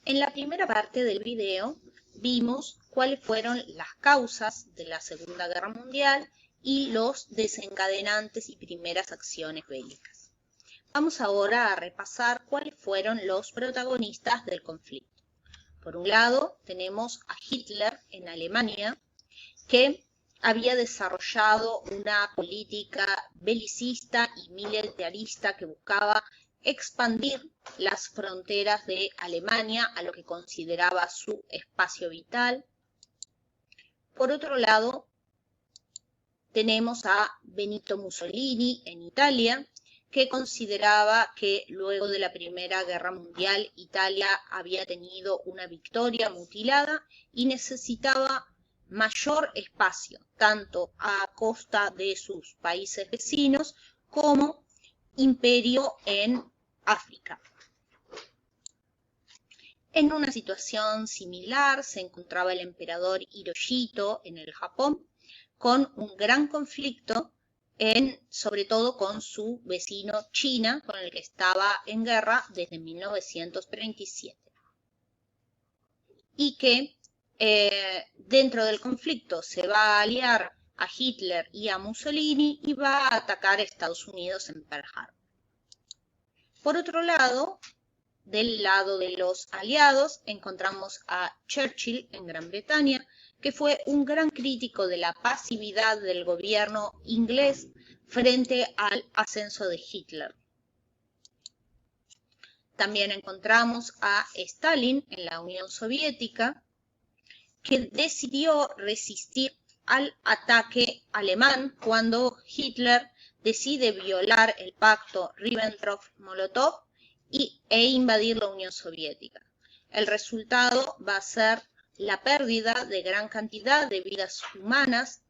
En la primera parte del video vimos cuáles fueron las causas de la Segunda Guerra Mundial y los desencadenantes y primeras acciones bélicas. Vamos ahora a repasar cuáles fueron los protagonistas del conflicto. Por un lado, tenemos a Hitler en Alemania, que había desarrollado una política belicista y militarista que buscaba expandir las fronteras de Alemania a lo que consideraba su espacio vital. Por otro lado, tenemos a Benito Mussolini en Italia, que consideraba que luego de la Primera Guerra Mundial Italia había tenido una victoria mutilada y necesitaba mayor espacio, tanto a costa de sus países vecinos como imperio en África. En una situación similar se encontraba el emperador Hirohito en el Japón, con un gran conflicto sobre todo con su vecino China, con el que estaba en guerra desde 1937. Y que dentro del conflicto se va a aliar a Hitler y a Mussolini y va a atacar a Estados Unidos en Pearl Harbor. Por otro lado, del lado de los aliados, encontramos a Churchill en Gran Bretaña, que fue un gran crítico de la pasividad del gobierno inglés frente al ascenso de Hitler. También encontramos a Stalin en la Unión Soviética, que decidió resistir al ataque alemán cuando Hitler decide violar el pacto Ribbentrop-Molotov e invadir la Unión Soviética. El resultado va a ser la pérdida de gran cantidad de vidas humanas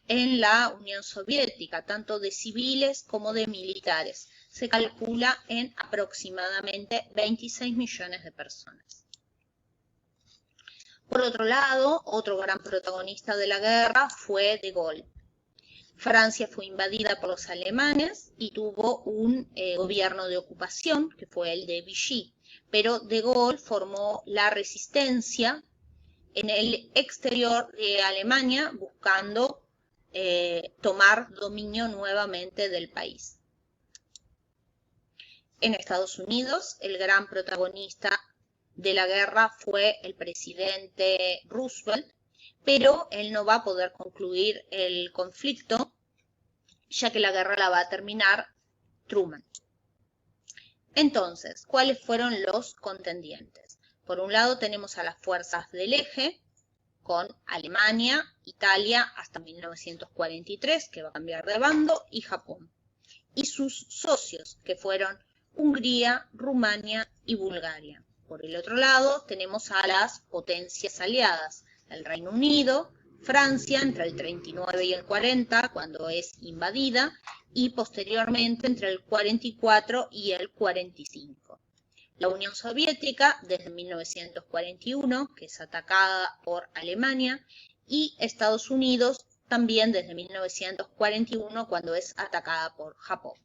en la Unión Soviética, tanto de civiles como de militares. Se calcula en aproximadamente 26 millones de personas. Por otro lado, otro gran protagonista de la guerra fue De Gaulle. Francia fue invadida por los alemanes y tuvo un gobierno de ocupación, que fue el de Vichy, pero De Gaulle formó la resistencia en el exterior de Alemania, buscando tomar dominio nuevamente del país. En Estados Unidos, el gran protagonista de la guerra fue el presidente Roosevelt, pero él no va a poder concluir el conflicto, ya que la guerra la va a terminar Truman. Entonces, ¿cuáles fueron los contendientes? Por un lado tenemos a las fuerzas del eje, con Alemania, Italia hasta 1943, que va a cambiar de bando, y Japón. Y sus socios, que fueron Hungría, Rumania y Bulgaria. Por el otro lado tenemos a las potencias aliadas, el Reino Unido, Francia entre el 39 y el 40, cuando es invadida, y posteriormente entre el 44 y el 45. La Unión Soviética desde 1941, que es atacada por Alemania, y Estados Unidos también desde 1941, cuando es atacada por Japón.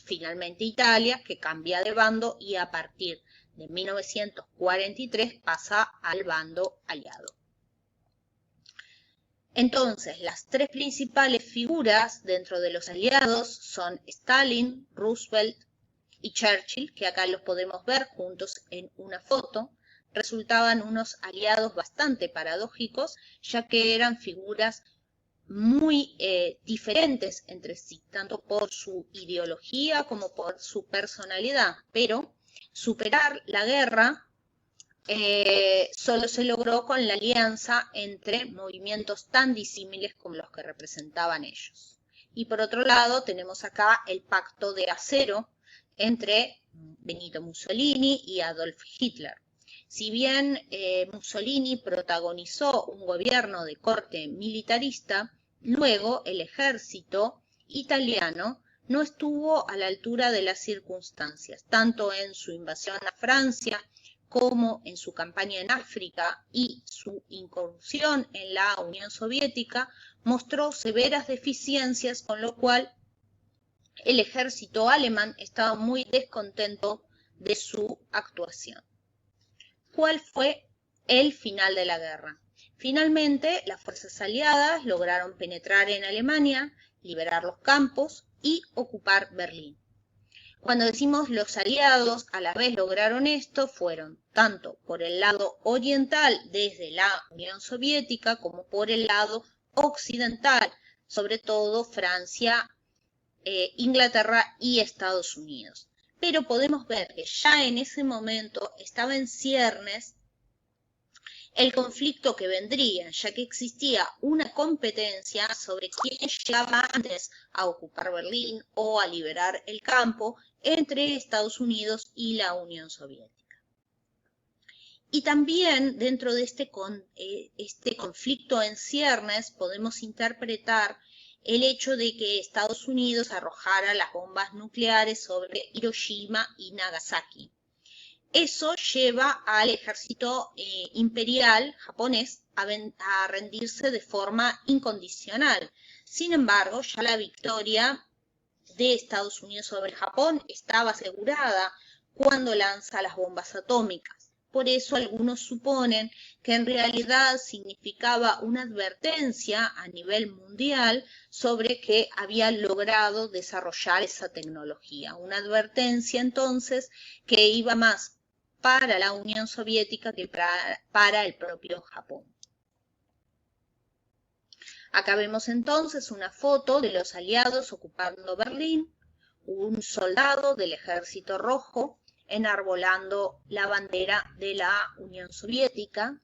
Finalmente Italia, que cambia de bando y a partir de 1943 pasa al bando aliado. Entonces, las tres principales figuras dentro de los aliados son Stalin, Roosevelt y Churchill, que acá los podemos ver juntos en una foto. Resultaban unos aliados bastante paradójicos, ya que eran figuras muy diferentes entre sí, tanto por su ideología como por su personalidad, pero superar la guerra solo se logró con la alianza entre movimientos tan disímiles como los que representaban ellos. Y por otro lado tenemos acá el pacto de acero entre Benito Mussolini y Adolf Hitler. Si bien Mussolini protagonizó un gobierno de corte militarista, luego el ejército italiano no estuvo a la altura de las circunstancias, tanto en su invasión a Francia como en su campaña en África y su incursión en la Unión Soviética, mostró severas deficiencias, con lo cual el ejército alemán estaba muy descontento de su actuación. cuál fue el final de la guerra. Finalmente, las fuerzas aliadas lograron penetrar en Alemania, liberar los campos y ocupar Berlín. Cuando decimos los aliados a la vez lograron esto, fueron tanto por el lado oriental desde la Unión Soviética como por el lado occidental, sobre todo Francia, Inglaterra y Estados Unidos. Pero podemos ver que ya en ese momento estaba en ciernes el conflicto que vendría, ya que existía una competencia sobre quién llegaba antes a ocupar Berlín o a liberar el campo entre Estados Unidos y la Unión Soviética. Y también dentro de este conflicto en ciernes podemos interpretar el hecho de que Estados Unidos arrojara las bombas nucleares sobre Hiroshima y Nagasaki. Eso lleva al ejército imperial japonés a rendirse de forma incondicional. Sin embargo, ya la victoria de Estados Unidos sobre Japón estaba asegurada cuando lanza las bombas atómicas. Por eso algunos suponen que en realidad significaba una advertencia a nivel mundial sobre que había logrado desarrollar esa tecnología. Una advertencia entonces que iba más para la Unión Soviética que para el propio Japón. Acá vemos entonces una foto de los aliados ocupando Berlín, un soldado del Ejército Rojo enarbolando la bandera de la Unión Soviética.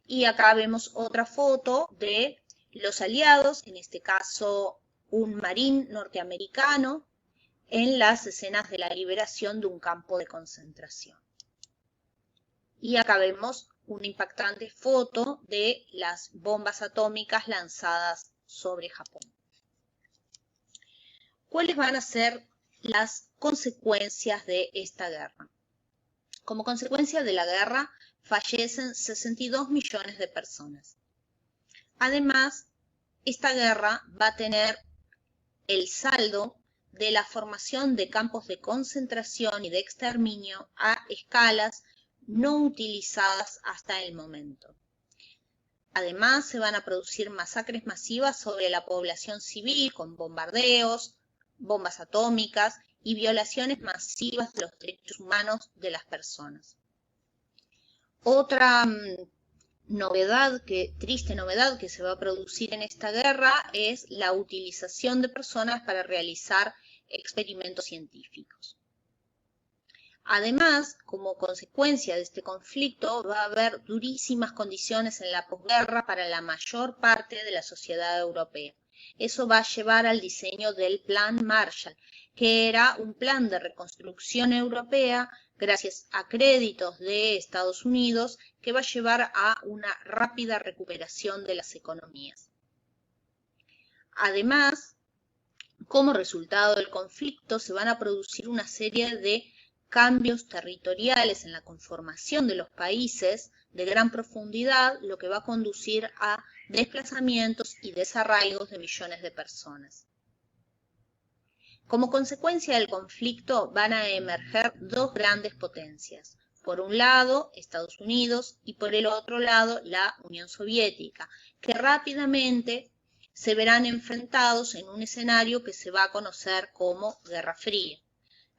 Y acá vemos otra foto de los aliados, en este caso un marín norteamericano, en las escenas de la liberación de un campo de concentración. Y acá vemos una impactante foto de las bombas atómicas lanzadas sobre Japón. ¿Cuáles van a ser las consecuencias de esta guerra? Como consecuencia de la guerra, fallecen 62 millones de personas. Además, esta guerra va a tener el saldo de la formación de campos de concentración y de exterminio a escalas no utilizadas hasta el momento. Además, se van a producir masacres masivas sobre la población civil con bombardeos, bombas atómicas y violaciones masivas de los derechos humanos de las personas. Otra triste novedad que se va a producir en esta guerra es la utilización de personas para realizar experimentos científicos. Además, como consecuencia de este conflicto, va a haber durísimas condiciones en la posguerra para la mayor parte de la sociedad europea. Eso va a llevar al diseño del Plan Marshall, que era un plan de reconstrucción europea gracias a créditos de Estados Unidos que va a llevar a una rápida recuperación de las economías. Además, como resultado del conflicto, se van a producir una serie de cambios territoriales en la conformación de los países de gran profundidad, lo que va a conducir a desplazamientos y desarraigos de millones de personas. Como consecuencia del conflicto van a emerger dos grandes potencias. Por un lado, Estados Unidos y por el otro lado, la Unión Soviética, que rápidamente se verán enfrentados en un escenario que se va a conocer como Guerra Fría.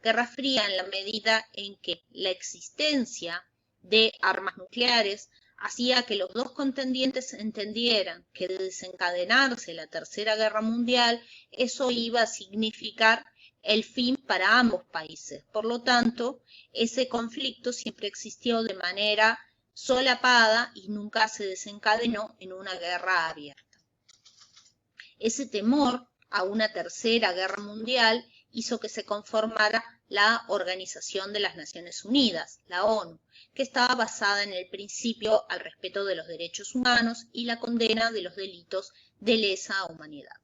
Guerra Fría en la medida en que la existencia de armas nucleares hacía que los dos contendientes entendieran que de desencadenarse la Tercera Guerra Mundial, eso iba a significar el fin para ambos países. Por lo tanto, ese conflicto siempre existió de manera solapada y nunca se desencadenó en una guerra abierta. Ese temor a una Tercera Guerra Mundial hizo que se conformara la Organización de las Naciones Unidas, la ONU, que estaba basada en el principio al respeto de los derechos humanos y la condena de los delitos de lesa humanidad.